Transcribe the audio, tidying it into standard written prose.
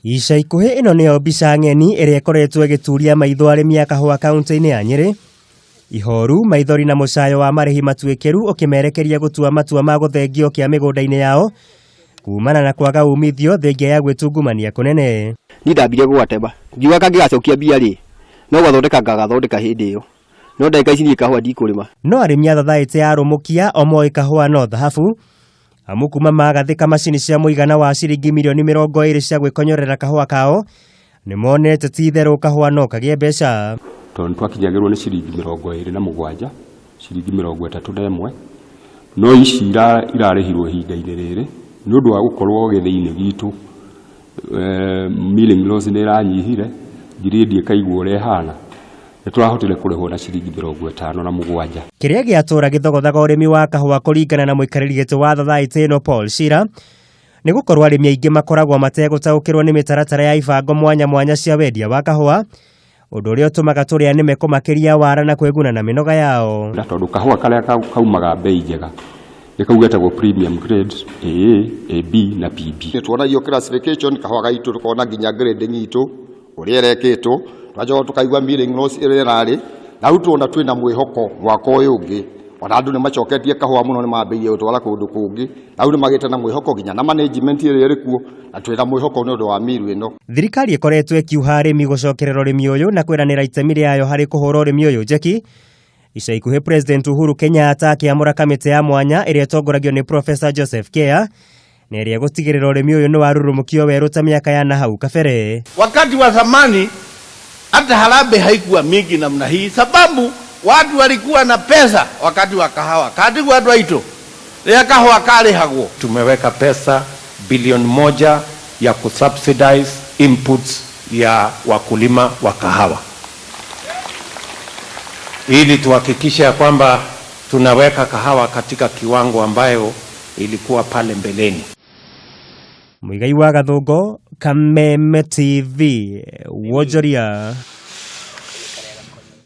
Ica ikuhi ino niyo mbica ng'eni iria ikoretwo igituria maitho arimi a kahua kaunti-ini ya Nyeri. Ihoru, maithori na mucayo wa marihi matuikiru ukimerekeria gutua matua ma guthengio kia migunda-ini yao kumana na kwaga umithio thengia ya gwitungumania kunene. Ni ndambire gwateba ngiuga kangigacokia mbia ri no gwathondeka ngagathondeka hindi iyo no ndagika ici ni kahua ndikurima. No arimi a thathaiti ya Rumukia omoi kahua no thahabu amu kuma magathika macini cia muigana wa ciringi milioni 20 cia gwikonyorera kahua kao nimonete ti theru kahua no kagie mbeca tondu twakinyagirwo ni ciringi 27 ciringi 31 no ici irarihirwo ihinda-ini riri ni undu wa gukorwo githii-ini gitu milling loss ni iranyihire giredi ikaigwo ure hana nitwahotire kurihwo na ciringi 57. Kiria giatura githogothaga urimi wa kahua kuringana na muikariri gitu wa thathaiti ino Paul Shira ni gukorwo arimi aingi makoragwo mategutaukirwo ni mitaratara ya ibango mwanya mwanya cia wendia wa kahua undu uria utumaga turia nime kumakiria wara na kweguna na minoga yao na tondu kahua karia kaumaga bei njega nikaugetagwo premium grade AA, AB na PB. Tuonagio classification kahua gaitu tukona nginya grade nyitu uria reketwo twajoka tukaigwa milling loss irerari na utona twina mwihoko mwaka uyu ungi ona andu ni macoketie kahua muno ni mambirie utwara kundu kungi na uri magite na mwihoko ginya na management iri rikuo na twira mwihoko ni undu wa miru ino. Thirikari ikoretwo ikiuha arimi gucokerera urimi uyu na kwiranira itemi riayo hari kuhura urimi uyu njeki. Ica ikuhi President Uhuru Kenyatta akiamura kamiti ya mwanya iria itongoragio ni Professor Joseph Kea na iria gutigirira urimi uyu ni warurumukio weru ta miaka ya nahau kabere. Wakati wa zamani hata harambee haikuwa mingi namna hii, sababu watu walikuwa na pesa wakati wa kahawa. Kati watu waito ya kahawa kale hago. Tumeweka pesa bilioni 1 ya kusubsidize inputs ya wakulima wa kahawa, ili tuhakikishe kwamba tunaweka kahawa katika kiwango ambayo ilikuwa pale mbeleni. Muigai wa Gathungo, Kameme TV, Wojoria.